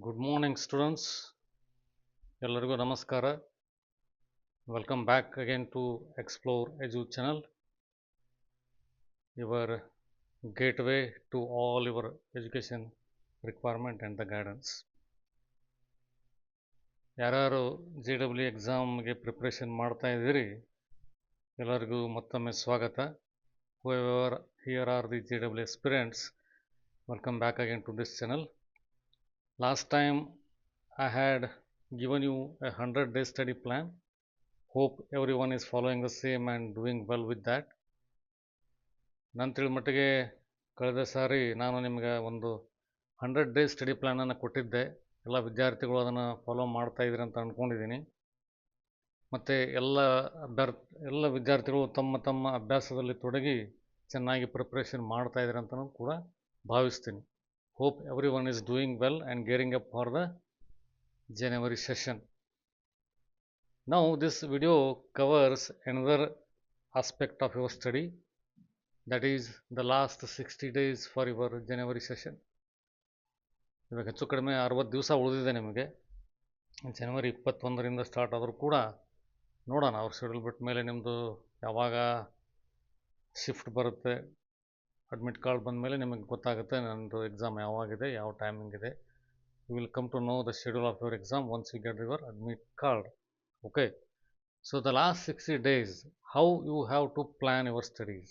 Good morning, students. ಎಲ್ಲರಿಗೂ ನಮಸ್ಕಾರ. Welcome back again to Explore Edu channel, your gateway to all your education requirement and the guidance. ಯಾರು JEE ಎಕ್ಸಾಮ್ಗೆ preparation ಮಾಡ್ತಾ ಇದ್ದೀರಿ ಎಲ್ಲರಿಗೂ ಮತ್ತೊಮ್ಮೆ ಸ್ವಾಗತ. Whoever here are the JEE aspirants, welcome back again to this channel. Last time I had given you a 100-day study plan. Hope everyone is following the same and doing well with that. ನಾನು ತಿಳಿದ ಮಟ್ಟಿಗೆ ಕಳೆದ ಸಾರಿ ನಾನು ನಿಮಗೆ ಒಂದು 100-day study ಪ್ಲ್ಯಾನನ್ನು ಕೊಟ್ಟಿದ್ದೆ. ಎಲ್ಲ ವಿದ್ಯಾರ್ಥಿಗಳು ಅದನ್ನು ಫಾಲೋ ಮಾಡ್ತಾ ಇದ್ದೀರಿ ಅಂತ ಅಂದ್ಕೊಂಡಿದ್ದೀನಿ. ಮತ್ತು ಎಲ್ಲ ವಿದ್ಯಾರ್ಥಿಗಳು ತಮ್ಮ ತಮ್ಮ ಅಭ್ಯಾಸದಲ್ಲಿ ತೊಡಗಿ ಚೆನ್ನಾಗಿ ಪ್ರಿಪ್ರೇಷನ್ ಮಾಡ್ತಾ ಇದ್ದೀರಿ ಅಂತಲೂ ಕೂಡ ಭಾವಿಸ್ತೀನಿ. Hope everyone is doing well and gearing up for the January session. Now this video covers another aspect of your study, that is the last 60 days for your January session. ಇವಾಗ ಹೆಚ್ಚು ಕಡಿಮೆ 60 ದಿವಸ ಉಳಿದಿದೆ ನಿಮಗೆ. ಜನವರಿ 21ರಿಂದ ಸ್ಟಾರ್ಟ್ ಆದರೂ ಕೂಡ ನೋಡೋಣ ಅವ್ರ ಶೆಡ್ಯೂಲ್ ಬಿಟ್ಟ ಮೇಲೆ ನಿಮ್ಮದು ಯಾವಾಗ ಶಿಫ್ಟ್ ಬರುತ್ತೆ, ಅಡ್ಮಿಟ್ ಕಾರ್ಡ್ ಬಂದ ಮೇಲೆ ನಿಮಗೆ ಗೊತ್ತಾಗುತ್ತೆ ನನ್ನದು ಎಕ್ಸಾಮ್ ಯಾವಾಗಿದೆ, ಯಾವ ಟೈಮಿಂಗ್ ಇದೆ. You will come to know the schedule of your exam once you get your admit card. Okay. So the last 60 days, how you have to plan your studies.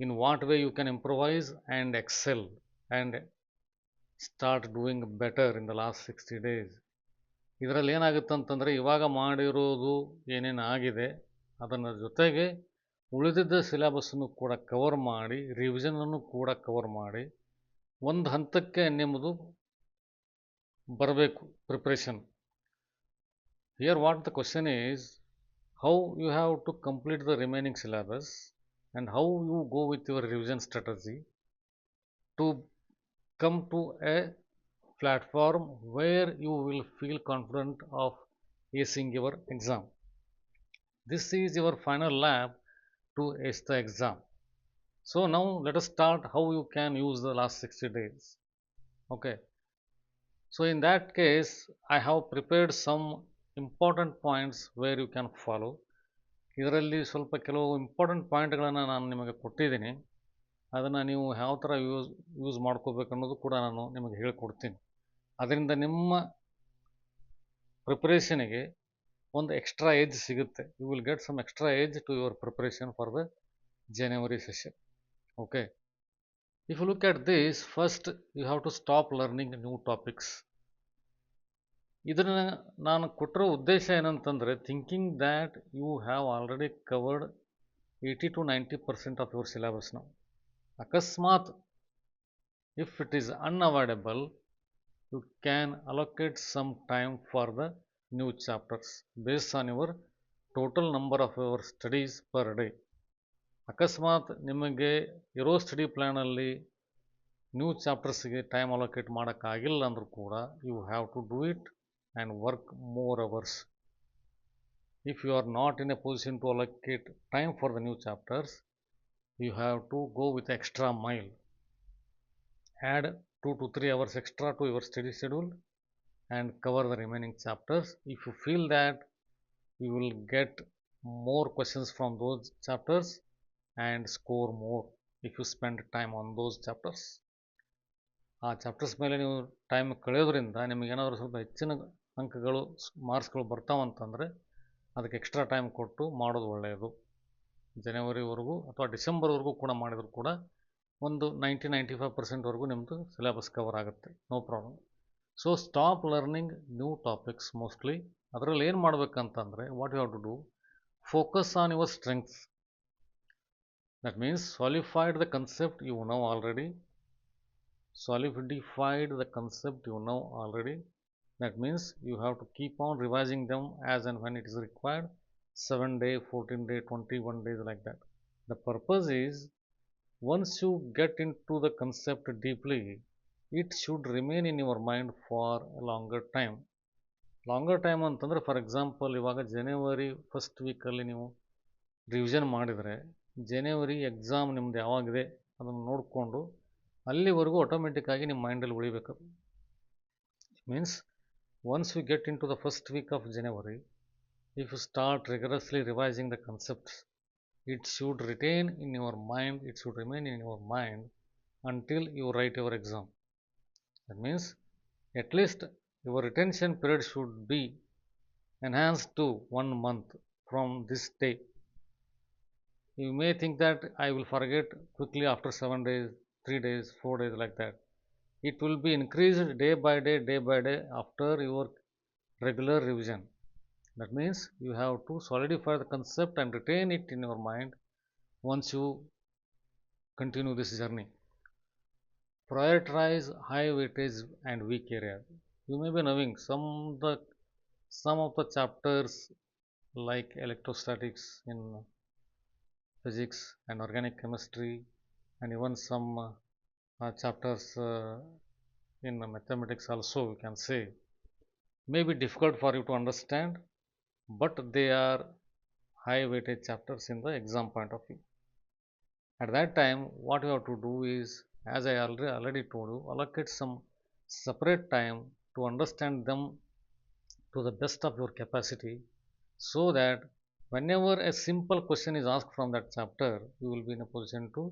In what way you can improvise and excel and start doing better in the last 60 days. ಇದರಲ್ಲಿ ಏನಾಗುತ್ತೆ ಅಂತಂದರೆ ಇವಾಗ ಮಾಡಿರೋದು ಏನೇನು ಆಗಿದೆ ಅದರ ಜೊತೆಗೆ ಉಳಿದಿದ್ದ ಸಿಲೆಬಸ್ಸನ್ನು ಕೂಡ ಕವರ್ ಮಾಡಿ, ರಿವಿಷನನ್ನು ಕೂಡ ಕವರ್ ಮಾಡಿ ಒಂದು ಹಂತಕ್ಕೆ ನಿಮ್ಮದು ಬರಬೇಕು preparation. Here what the question is, how you have to complete the remaining syllabus and how you go with your revision strategy to come to a platform where you will feel confident of acing your exam. This is your final lap to ace the exam. So now let us start how you can use the last 60 days. Okay. So in that case, I have prepared some important points where you can follow. ಇದರಲ್ಲಿ ಸ್ವಲ್ಪ ಕೆಲವು important ಪಾಯಿಂಟ್ಗಳನ್ನು ನಾನು ನಿಮಗೆ ಕೊಟ್ಟಿದ್ದೀನಿ. ಅದನ್ನು ನೀವು ಯಾವ ಥರ ಯೂಸ್ ಮಾಡ್ಕೋಬೇಕು ಅನ್ನೋದು ಕೂಡ ನಾನು ನಿಮಗೆ ಹೇಳಿಕೊಡ್ತೀನಿ. ಅದರಿಂದ ನಿಮ್ಮ ಪ್ರಿಪ್ರೇಷನಿಗೆ ಒಂದು ಎಕ್ಸ್ಟ್ರಾ ಏಜ್ ಸಿಗುತ್ತೆ. You will get some extra edge to your preparation for the January session. Okay. If you look at this, first you have to stop learning new topics. ಇದನ್ನು ನಾನು ಕೊಟ್ಟಿರೋ ಉದ್ದೇಶ ಏನಂತಂದರೆ, thinking that you have already covered 80 to 90% of your syllabus. ನಾವು ಅಕಸ್ಮಾತ್ if it is unavoidable, you can allocate some time for the new chapters based on your total number of your studies per day. ಅಕಸ್ಮಾತ್ ನಿಮಗೆ ಇರೋ study ಪ್ಲ್ಯಾನಲ್ಲಿ new ಚಾಪ್ಟರ್ಸ್ಗೆ time allocate ಮಾಡೋಕ್ಕಾಗಿಲ್ಲ ಅಂದರೂ ಕೂಡ you have to do it and work more hours. If you are not in a position to allocate time for the new chapters, you have to go with extra mile. Add 2 to 3 hours extra to your study schedule and cover the remaining chapters. If you feel that you will get more questions from those chapters and score more if you spend time on those chapters. ಆ chapters ಮೇಲೆ ನೀವು time ಕಳೆಯೋದ್ರಿಂದ ನಿಮಗೇನಾದರೂ ಸ್ವಲ್ಪ ಹೆಚ್ಚಿನ ಅಂಕಗಳು, ಮಾರ್ಕ್ಸ್ಗಳು ಬರ್ತಾವಂತಂದರೆ ಅದಕ್ಕೆ extra time ಕೊಟ್ಟು ಮಾಡೋದು ಒಳ್ಳೆಯದು. ಜನವರಿವರೆಗೂ ಅಥವಾ ಡಿಸೆಂಬರ್ವರೆಗೂ ಕೂಡ ಮಾಡಿದರೂ ಕೂಡ ಒಂದು 90-95% ನಿಮ್ಮದು ಸಿಲೆಬಸ್ ಕವರ್ ಆಗುತ್ತೆ, no problem. So stop learning new topics mostly. ಅದರಲ್ಲಿ ಏನು ಮಾಡಬೇಕಂತಂದರೆ, what you have to do, focus on your strengths. That means solidified the concept you know already. Solidified the concept you know already. That means you have to keep on revising them as and when it is required, 7 day, 14 day, 21 days, like that. The purpose is, once you get into the concept deeply, it should remain in your mind for a longer time. ಅಂತಂದರೆ, for example ಇವಾಗ ಜನವರಿ first ವೀಕಲ್ಲಿ ನೀವು revision ಮಾಡಿದರೆ ಜನವರಿ exam ನಿಮ್ಮದು ಯಾವಾಗಿದೆ ಅದನ್ನು ನೋಡಿಕೊಂಡು ಅಲ್ಲಿವರೆಗೂ ಆಟೋಮೆಟಿಕ್ಕಾಗಿ ನಿಮ್ಮ ಮೈಂಡಲ್ಲಿ ಉಳಿಬೇಕು. Means once you get into the first week of January, if you start rigorously revising the concepts, it should retain in your mind, it should remain in your mind until you write your exam. That means at least your retention period should be enhanced to 1 month from this day. You may think that I will forget quickly after 7 days, 3 days, 4 days, like that. It will be increased day by day after your regular revision. That means you have to solidify the concept and retain it in your mind once you continue this journey. Prioritize high weightage and weak areas. You may be knowing some of the chapters like electrostatics in physics and organic chemistry, and even some chapters in mathematics also, we can say, may be difficult for you to understand, but they are high weightage chapters in the exam point of view. At that time, what you have to do is, as I already told you, allocate some separate time to understand them to the best of your capacity, so that whenever a simple question is asked from that chapter, you will be in a position to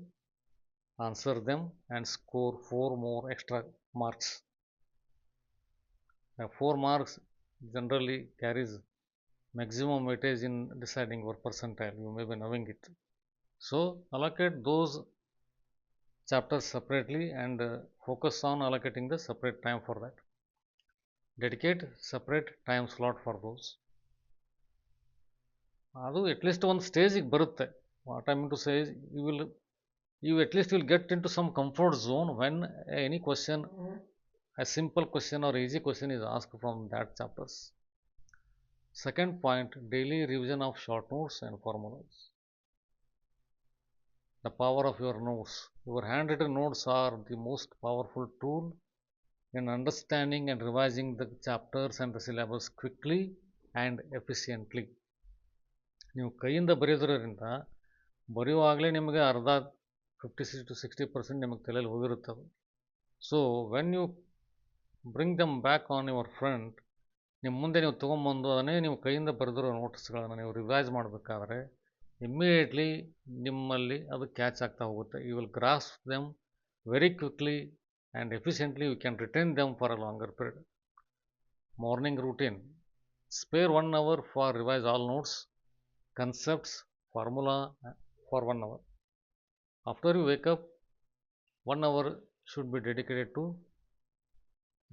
answer them and score 4 more extra marks. 4 marks generally carries maximum weightage in deciding your percentile. You may be knowing it. So allocate those chapters separately and focus on allocating the separate time for that. Dedicate separate time slot for those. ಅದು at least ಒಂದು ಸ್ಟೇಜಿಗೆ ಬರುತ್ತೆ. What I mean to say is, you at least will get into some comfort zone when any question, a simple question or easy question is asked from that chapters. Second point, daily revision of short notes and formulas. The power of your notes. Your handwritten notes are the most powerful tool in understanding and revising the chapters and the syllabus quickly and efficiently. ನೀವು ಕೈಯಿಂದ ಬರೆಯೋದ್ರಿಂದ ಬರೆಯುವಾಗಲೇ ನಿಮಗೆ ಅರ್ಧ 50 to 60% ನಿಮಗೆ ತಲೆಯಲ್ಲಿ ಹೋಗಿರುತ್ತದೆ. So when you bring them back on your front, ನಿಮ್ಮ ಮುಂದೆ ನೀವು ತೊಗೊಂಬಂದು ಅದನ್ನೇ ನೀವು ಕೈಯಿಂದ ಬರೆದಿರೋ ನೋಟ್ಸ್ಗಳನ್ನು ನೀವು ರಿವೈಸ್ ಮಾಡಬೇಕಾದ್ರೆ ಇಮ್ಮಿಡಿಯೇಟ್ಲಿ ನಿಮ್ಮಲ್ಲಿ ಅದು ಕ್ಯಾಚ್ ಆಗ್ತಾ ಹೋಗುತ್ತೆ. You will grasp them very quickly and efficiently. You can retain them for a longer period. Morning routine. Spare 1 hour for revise all notes, concepts, formula for 1 hour. After you wake up, 1 hour should be dedicated to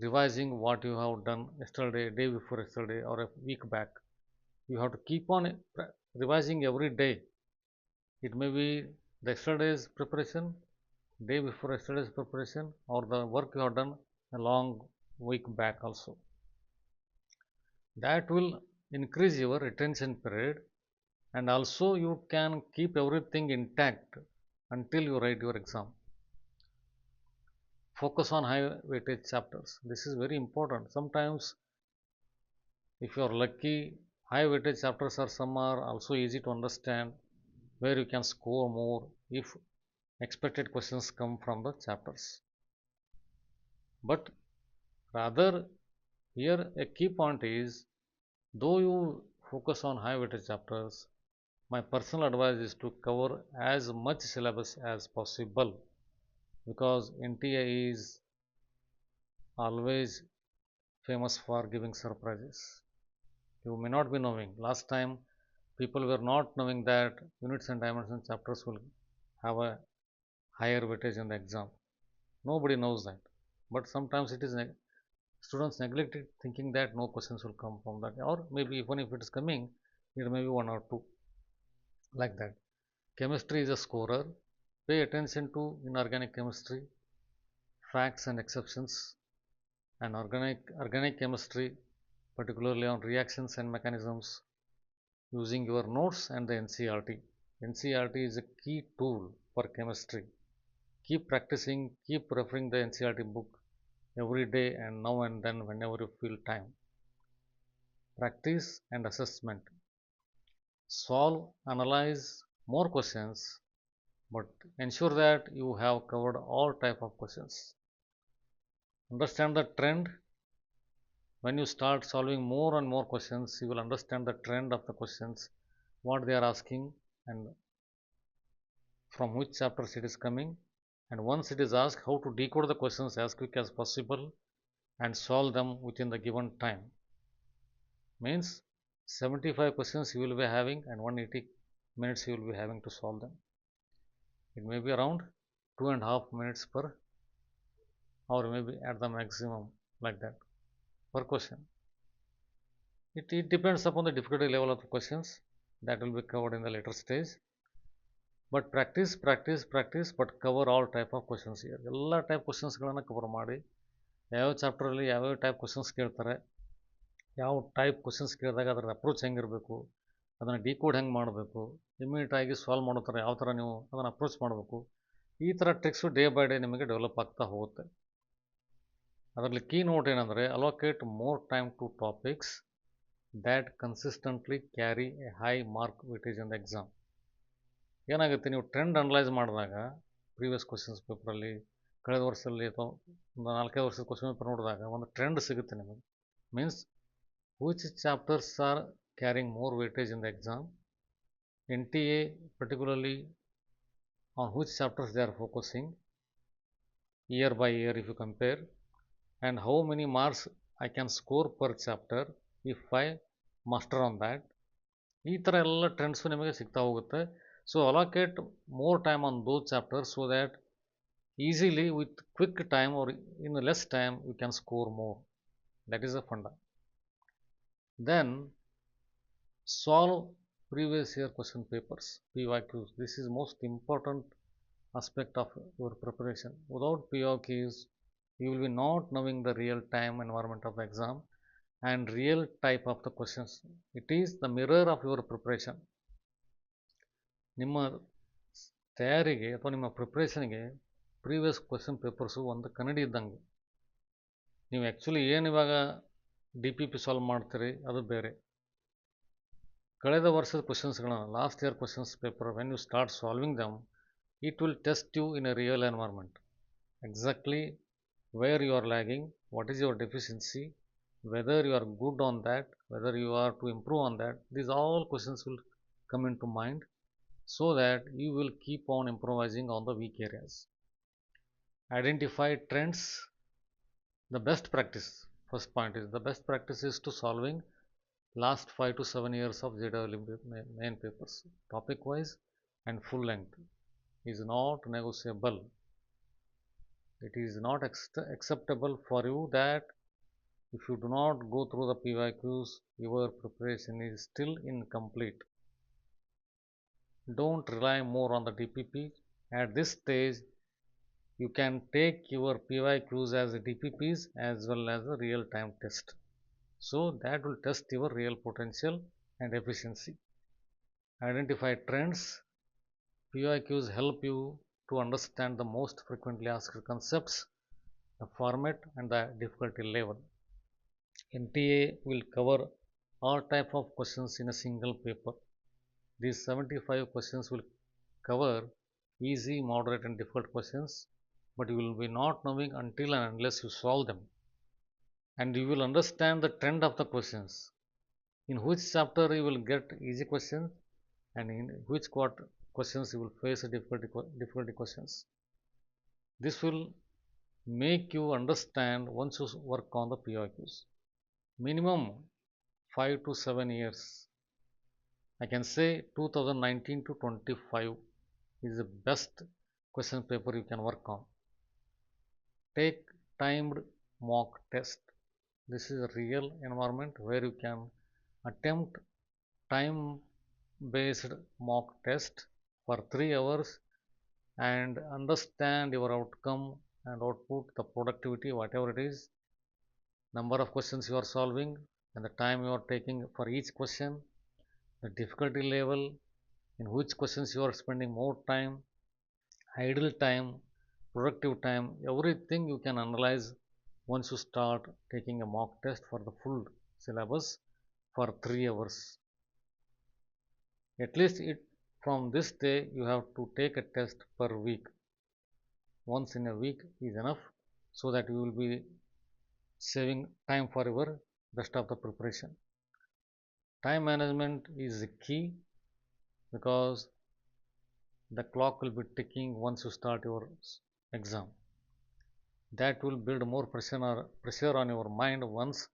revising what you have done yesterday, day before yesterday, or a week back. You have to keep on revising every day. It may be the yesterday's preparation, day before yesterday's preparation, or the work you have done a long week back also. That will increase your retention period, and also you can keep everything intact until you write your exam. Focus on high weightage chapters. This is very important. Sometimes if you are lucky, high weightage chapters are some are also easy to understand, where you can score more if expected questions come from the chapters. But rather, here a key point is, though you focus on high weightage chapters, my personal advice is to cover as much syllabus as possible, because NTA is always famous for giving surprises. You may not be knowing. Last time people were not knowing that units and dimension chapters will have a higher weightage in the exam. Nobody knows that. But sometimes it is students neglected, thinking that no questions will come from that, or maybe even if it is coming, it may be 1 or 2, like that. Chemistry is a scorer. Pay attention to inorganic chemistry, facts and exceptions, and organic chemistry, particularly on reactions and mechanisms, using your notes and the NCERT. NCERT is a key tool for chemistry. Keep practicing, keep referring the NCERT book every day and now and then whenever you feel time. Practice and assessment. Solve, analyze more questions, but ensure that you have covered all type of questions. Understand the trend When you start solving more and more questions, you will understand the trend of the questions, what they are asking, and from which chapters it is coming. And once it is asked, how to decode the questions as quick as possible and solve them within the given time. Means 75 questions you will be having and 180 minutes you will be having to solve them. It may be around 2.5 minutes per, or maybe at the maximum, like that, per question. It depends upon the difficulty level of the questions, that will be covered in the later stage. But practice, but cover all type of questions here. ಎಲ್ಲ type ಕ್ವಶನ್ಸ್ಗಳನ್ನು cover ಮಾಡಿ, ಯಾವ್ಯಾವ ಚಾಪ್ಟರಲ್ಲಿ ಯಾವ್ಯಾವ type questions ಕೇಳ್ತಾರೆ, ಯಾವ type questions ಕೇಳಿದಾಗ ಅದರ approach ಹೆಂಗಿರಬೇಕು, ಅದನ್ನು decode ಹೆಂಗೆ ಮಾಡಬೇಕು, ಇಮಿಡಿಯೇಟಾಗಿ ಸಾಲ್ವ್ ಮಾಡೋ ಥರ ಯಾವ ಥರ ನೀವು ಅದನ್ನು ಅಪ್ರೋಚ್ ಮಾಡಬೇಕು, ಈ ಥರ ಟ್ರಿಕ್ಸು ಡೇ ಬೈ ಡೇ ನಿಮಗೆ ಡೆವಲಪ್ ಆಗ್ತಾ ಹೋಗುತ್ತೆ. ಅದರಲ್ಲಿ ಕೀ ನೋಟ್ ಏನಂದರೆ, allocate more time to topics that consistently carry a high mark weightage in the exam. ಏನಾಗುತ್ತೆ, ನೀವು ಟ್ರೆಂಡ್ ಅನಲೈಸ್ ಮಾಡಿದಾಗ ಪ್ರೀವಿಯಸ್ ಕ್ವಶನ್ಸ್ ಪೇಪರಲ್ಲಿ ಕಳೆದ ವರ್ಷದಲ್ಲಿ ಅಥವಾ ಒಂದು 4-5 ವರ್ಷದ ಕ್ವಶನ್ ಪೇಪರ್ ನೋಡಿದಾಗ ಒಂದು ಟ್ರೆಂಡ್ ಸಿಗುತ್ತೆ ನಿಮಗೆ. Means which chapters are carrying more weightage in the exam, NTA particularly on which chapters they are focusing year by year if you compare, and how many marks I can score per chapter if I master on that. ಈ ಥರ ಎಲ್ಲ trends ನಿಮಗೆ ಸಿಗ್ತಾ ಹೋಗುತ್ತೆ. So allocate more time on those chapters so that easily with quick time or in less time you can score more. That is a funda. Then solve previous year question papers, PYQs. This is most important aspect of your preparation. Without PYQs, you will be not knowing the real time environment of the exam and real type of the questions. It is the mirror of your preparation. ನಿಮ್ಮ ತಯಾರಿಗೆ ಅಥವಾ ನಿಮ್ಮ ಪ್ರಿಪ್ರೇಷನ್ಗೆ previous question papers ಒಂದು ಕನ್ನಡಿ ಇದ್ದಂಗೆ. ನೀವು actually ಏನು ಇವಾಗ DPP solve ಮಾಡ್ತೀರಿ ಅದು ಬೇರೆ. ಕಳೆದ ವರ್ಷದ ಕ್ವಶನ್ಸ್ಗಳನ್ನ, last year questions paper, when you start solving them, it will test you in a real environment. Exactly where you are lagging, what is your deficiency, whether you are good on that, whether you are to improve on that. These all questions will come into mind so that you will keep on improvising on the weak areas. Identify trends. The best practice, first point is, the best practice is to solving last 5 to 7 years of JEE main papers, topic wise and full length, is not negotiable. It is not acceptable for you that if you do not go through the PYQs, your preparation is still incomplete. Don't rely more on the DPP. At this stage, you can take your PYQs as DPPs as well as a real time test. So that will test your real potential and efficiency. Identify trends. PYQs help you to understand the most frequently asked concepts, the format and the difficulty level. NTA will cover all type of questions in a single paper. These 75 questions will cover easy, moderate and difficult questions, but you will be not knowing until and unless you solve them. And you will understand the trend of the questions, in which chapter you will get easy questions and in which questions you will face difficulty questions. This will make you understand once you work on the PYQs. Minimum 5 to 7 years, I can say 2019 to 25 is the best question paper you can work on. Take timed mock test. This is a real environment where you can attempt time based mock test for 3 hours and understand your outcome and output, the productivity, whatever it is, number of questions you are solving and the time you are taking for each question, the difficulty level, in which questions you are spending more time, idle time, productive time, everything you can analyze once you start taking a mock test for the full syllabus for 3 hours. At least from this day you have to take a test per week. Once in a week is enough, so that you will be saving time for your rest of the preparation. Time management is the key because the clock will be ticking once you start your exam. That will build more pressure on your mind once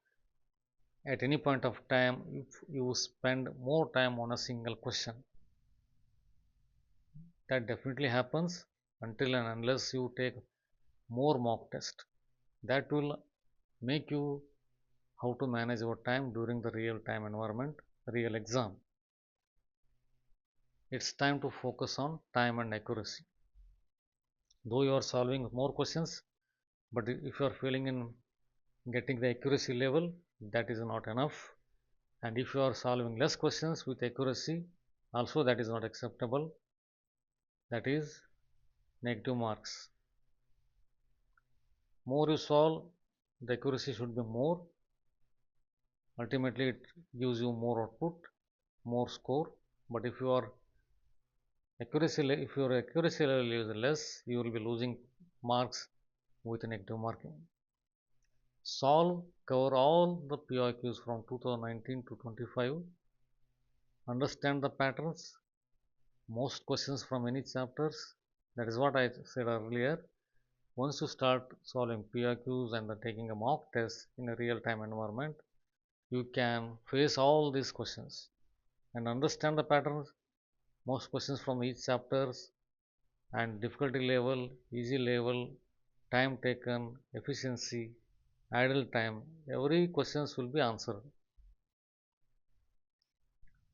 at any point of time if you spend more time on a single question. That definitely happens until and unless you take more mock test. That will make you how to manage your time during the real time environment, real exam. It's time to focus on time and accuracy. Though you are solving more questions, but if you are failing in getting the accuracy level, that is not enough. And if you are solving less questions with accuracy, also that is not acceptable. That is negative marks. More you solve, the accuracy should be more. Ultimately, it gives you more output, more score. But if your accuracy level is less, you will be losing marks with negative marking. Cover all the PIQs from 2019 to 25. Understand the patterns, most questions from any chapters. That is what I said earlier. Once you start solving PIQs and taking a mock test in a real-time environment, you can face all these questions and understand the patterns, most questions from each chapters and difficulty level, easy level, time taken, efficiency, idle time, every questions will be answered.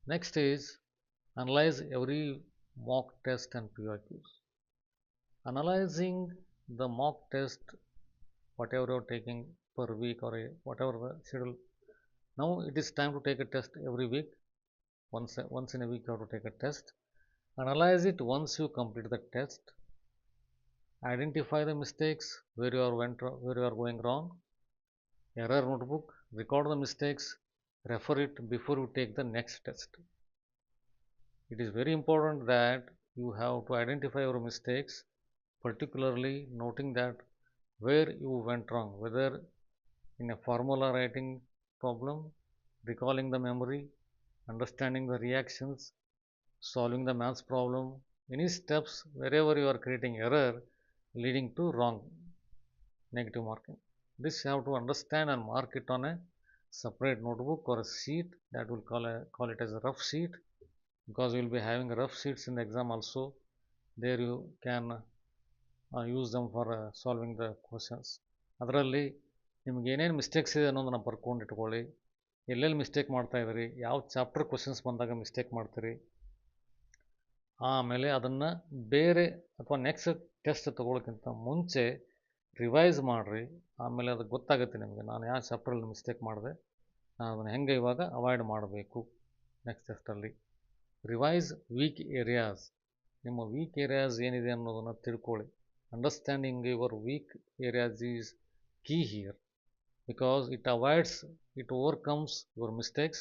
Next is analyze every mock test and PIQs. Analyzing the mock test, whatever you're taking per week or whatever the schedule. Now it is time to take a test every week. Once in a week you have to take a test. Analyze it once you complete the test. Identify the mistakes where where you are going wrong. Error notebook. Record the mistakes. Refer it before you take the next test. It is very important that you have to identify your mistakes, particularly noting that where you went wrong, whether in a formula writing problem, recalling the memory, understanding the reactions, solving the maths problem, any steps wherever you are creating error leading to wrong negative marking. This you have to understand and mark it on a separate notebook or a sheet that will call it as a rough sheet, because you will be having rough sheets in the exam also. There you can use them for solving the questions. ಅದರಲ್ಲಿ ನಿಮ್ಗೆ ಏನೇನು mistakes ಇದೆ ಅನ್ನೋದನ್ನ ಬರ್ಕೊಂಡು ಇಟ್ಕೊಳ್ಳಿ. ಎಲ್ಲೆಲ್ಲಿ mistake ಮಾಡ್ತಾ ಇದ್ದೀರಿ, ಯಾವ ಚಾಪ್ಟರ್ ಕ್ವಶನ್ಸ್ ಬಂದಾಗ ಮಿಸ್ಟೇಕ್ ಮಾಡ್ತೀರಿ, ಆಮೇಲೆ ಅದನ್ನು ಬೇರೆ ಅಥವಾ ನೆಕ್ಸ್ಟ್ ಟೆಸ್ಟ್ ತೊಗೊಳಕ್ಕಿಂತ ಮುಂಚೆ ರಿವೈಸ್ ಮಾಡಿರಿ. ಆಮೇಲೆ ಅದು ಗೊತ್ತಾಗುತ್ತೆ ನಿಮಗೆ, ನಾನು ಯಾವ ಚಾಪ್ಟ್ರಲ್ಲಿ ಮಿಸ್ಟೇಕ್ ಮಾಡಿದೆ, ನಾನು ಅದನ್ನು ಹೆಂಗೆ ಇವಾಗ ಅವಾಯ್ಡ್ ಮಾಡಬೇಕು ನೆಕ್ಸ್ಟ್ ಟೆಸ್ಟಲ್ಲಿ. Revise weak areas. ನಿಮ್ಮ ವೀಕ್ ಏರಿಯಾಸ್ ಏನಿದೆ ಅನ್ನೋದನ್ನು ತಿಳ್ಕೊಳ್ಳಿ. Understanding your weak areas is key here, because it overcomes your mistakes.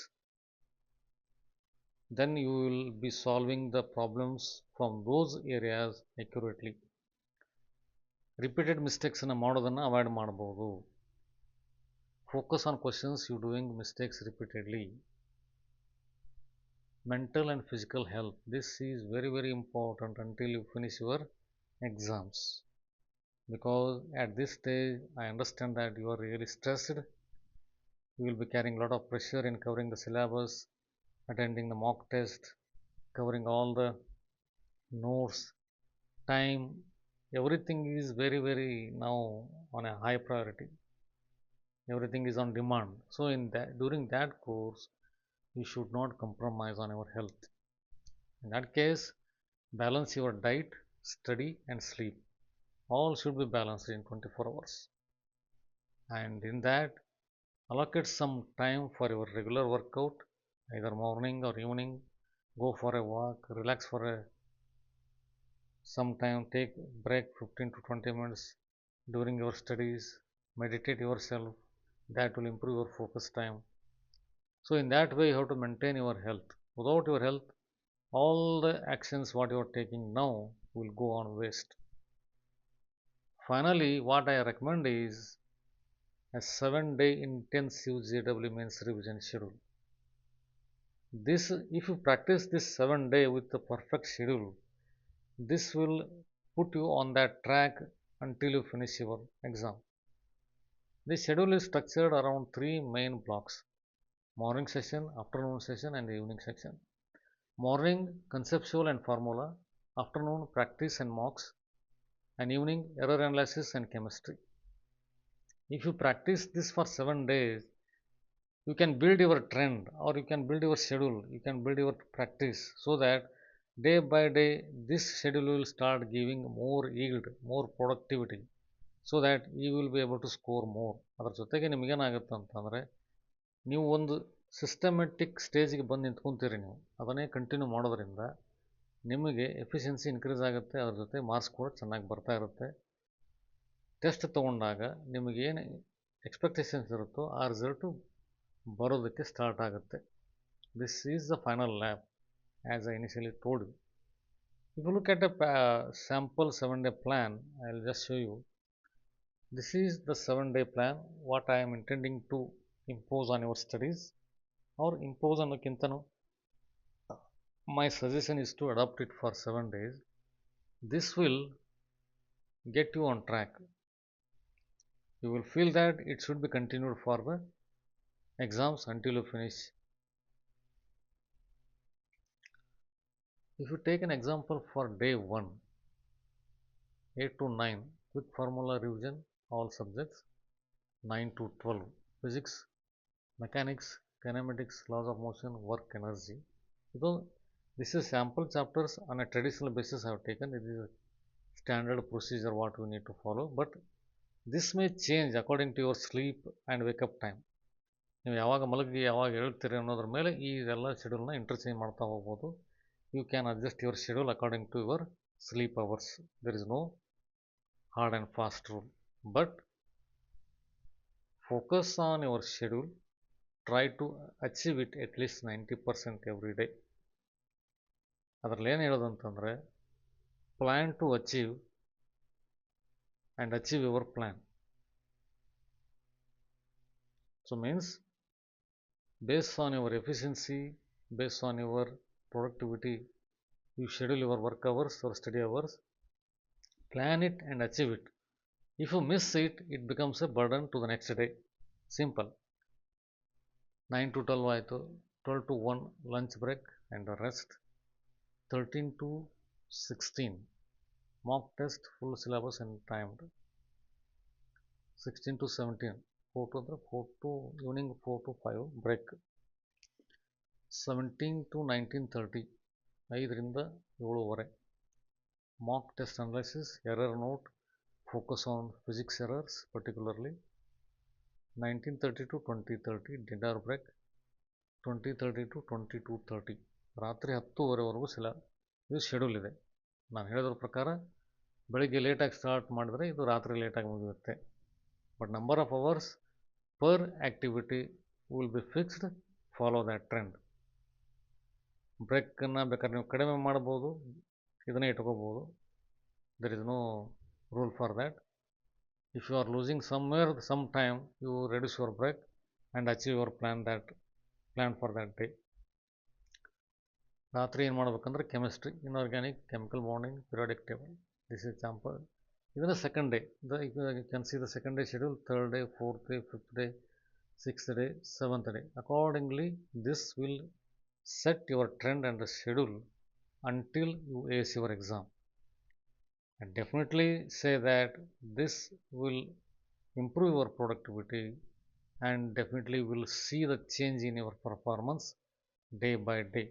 Then you will be solving the problems from those areas accurately. Repeated mistakes ಅನ್ನು ಮಾಡೋದನ್ನು avoid ಮಾಡಬಹುದು. Focus on questions you doing mistakes repeatedly. Mental and physical health. This is very important until you finish your exams, because at this stage I understand that you are really stressed. You will be carrying a lot of pressure in covering the syllabus, attending the mock test, covering all the notes, time, everything is very now on a high priority. Everything is on demand. So during that course you should not compromise on your health. In that case, balance your diet, study and sleep. All should be balanced in 24 hours. And in that, allocate some time for your regular workout, either morning or evening. Go for a walk, relax for some time, take break 15 to 20 minutes during your studies, meditate yourself. That will improve your focus time. So in that way you have to maintain your health. Without your health, all the actions what you are taking now will go on waste. Finally, what I recommend is a 7-day intensive JEE Mains revision schedule. This, if you practice this 7 day with the perfect schedule, this will put you on that track until you finish your exam. The schedule is structured around 3 main blocks: morning session, afternoon session, and evening section. Morning conceptual and formula, afternoon practice and mocks, and evening error analysis and chemistry. If you practice this for 7 days, you can build your trend, or you can build your schedule, you can build your practice, so that day by day this schedule will start giving more yield, more productivity, so that you will be able to score more. ಅದರ ಜೊತೆಗೆ ನಿಮಗೇನಾಗುತ್ತೆ ಅಂತಂದರೆ, ನೀವು ಒಂದು systematic ಸ್ಟೇಜಿಗೆ ಬಂದು ನಿಂತ್ಕೊಂತೀರಿ. ನೀವು ಅದನ್ನೇ continue ಮಾಡೋದ್ರಿಂದ ನಿಮಗೆ ಎಫಿಷಿಯನ್ಸಿ ಇನ್ಕ್ರೀಸ್ ಆಗುತ್ತೆ, ಅದ್ರ ಜೊತೆ ಮಾರ್ಕ್ಸ್ ಕೂಡ ಚೆನ್ನಾಗಿ ಬರ್ತಾ ಇರುತ್ತೆ. ಟೆಸ್ಟ್ ತೊಗೊಂಡಾಗ ನಿಮಗೇನು ಎಕ್ಸ್ಪೆಕ್ಟೇಷನ್ಸ್ ಇರುತ್ತೋ ಆ ರಿಸಲ್ಟು ಬರೋದಕ್ಕೆ ಸ್ಟಾರ್ಟ್ ಆಗುತ್ತೆ. This is the final lab, as I initially told you. If you look at a sample 7-day plan, I will just show you. This is the 7-day plan, what I am intending to impose on your studies, or impose ಅನ್ನೋಕ್ಕಿಂತನೂ my suggestion is to adopt it for 7 days. This will get you on track. You will feel that it should be continued for the exams until you finish. If you take an example for day 1, 8 to 9, quick formula revision, all subjects. 9 to 12, physics, mechanics, kinematics, laws of motion, work, energy. So this is sample chapters on a traditional basis I have taken. It is a standard procedure what we need to follow, but this may change according to your sleep and wake up time. ನೀವು ಯಾವಾಗ ಮಲಗಿ ಯಾವಾಗ ಹೇಳ್ತೀರಿ ಅನ್ನೋದ್ರ ಮೇಲೆ ಈ ಎಲ್ಲ ಶೆಡ್ಯೂಲ್ನ interchange ಮಾಡ್ತಾ ಹೋಗ್ಬೋದು. You can adjust your schedule according to your sleep hours. There is no hard and fast rule, but focus on your schedule. Try to achieve it at least 90% every day. ಅದರಲ್ಲಿ ಏನು ಹೇಳೋದು ಅಂತಂದರೆ, plan to achieve and achieve your plan. So means based on your efficiency, based on your productivity, you schedule your work hours or study hours, plan it and achieve it. If you miss it, it becomes a burden to the next day. Simple. 9 to 12 ಆಯಿತು, 12 to 1 lunch break and rest. 13 to 16 mock test, full syllabus and timed. 16 to 17 4 to evening 4 to 5 break. 17 to 19:30 5ರಿಂದ 7:30 mock test analysis, error note, focus on physics errors particularly. 19:30 to 20:30 dinner break. 20:30 to 22:30 ರಾತ್ರಿ 10:30ವರೆಗೂ ಇದು schedule ಇದೆ. ನಾನು ಹೇಳಿದ್ರ ಪ್ರಕಾರ ಬೆಳಿಗ್ಗೆ ಲೇಟಾಗಿ start ಮಾಡಿದ್ರೆ ಇದು ರಾತ್ರಿ ಲೇಟಾಗಿ ಮುಗಿಯುತ್ತೆ. But number of hours per activity will be fixed. Follow that trend. ಬ್ರೇಕನ್ನು ಬೇಕಾದ್ರೆ ನೀವು ಕಡಿಮೆ ಮಾಡ್ಬೋದು, ಇದನ್ನೇ ಇಟ್ಕೋಬೋದು. There is no rule for that. If you are losing some time, you reduce your break and achieve your plan for that day. ರಾತ್ರಿ ಏನು ಮಾಡ್ಬೇಕಂದ್ರೆ chemistry, inorganic, chemical bonding, periodic table. This is example. ಇದನ್ನು second day. You can see the second day schedule, third day, fourth day, fifth day, sixth day, seventh day. Accordingly this will set your trend and schedule until you ace your exam. And definitely say that this will improve your productivity and definitely will see the change in your performance day by day.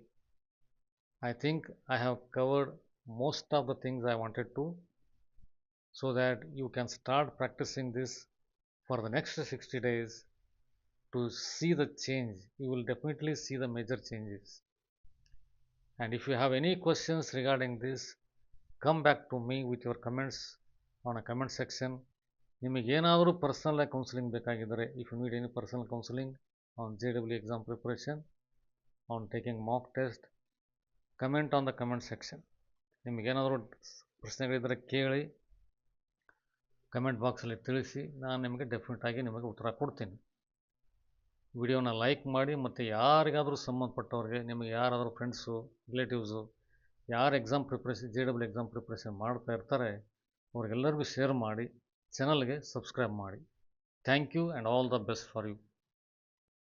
I think I have covered most of the things I wanted to, so that you can start practicing this for the next 60 days to see the change. You will definitely see the major changes. And if you have any questions regarding this, come back to me with your comments on a comment section. ನಿಮಗೇನಾದರೂ personal counselling ಬೇಕಾಗಿದ್ದರೆ, if you need any personal counselling on JEE exam preparation, on taking mock test, comment on the comment section. ನಿಮಗೇನಾದರೂ ಪ್ರಶ್ನೆಗಳಿದ್ದರೆ ಕೇಳಿ. Comment ಬಾಕ್ಸಲ್ಲಿ ತಿಳಿಸಿ. ನಾನು ನಿಮಗೆ ಡೆಫಿನೆಟಾಗಿ ನಿಮಗೆ ಉತ್ತರ ಕೊಡ್ತೀನಿ. ವಿಡಿಯೋನ ಲೈಕ್ ಮಾಡಿ ಮತ್ತು ಯಾರಿಗಾದರೂ ಸಂಬಂಧಪಟ್ಟವ್ರಿಗೆ, ನಿಮಗೆ ಯಾರಾದರೂ ಫ್ರೆಂಡ್ಸು, ರಿಲೇಟಿವ್ಸು ಯಾರು exam preparation JEE exam preparation ಮಾಡ್ತಾ ಇರ್ತಾರೆ ಅವ್ರಿಗೆಲ್ಲರಿಗೂ ಶೇರ್ ಮಾಡಿ, ಚಾನಲ್ಗೆ ಸಬ್ಸ್ಕ್ರೈಬ್ ಮಾಡಿ. Thank you and all the best for you.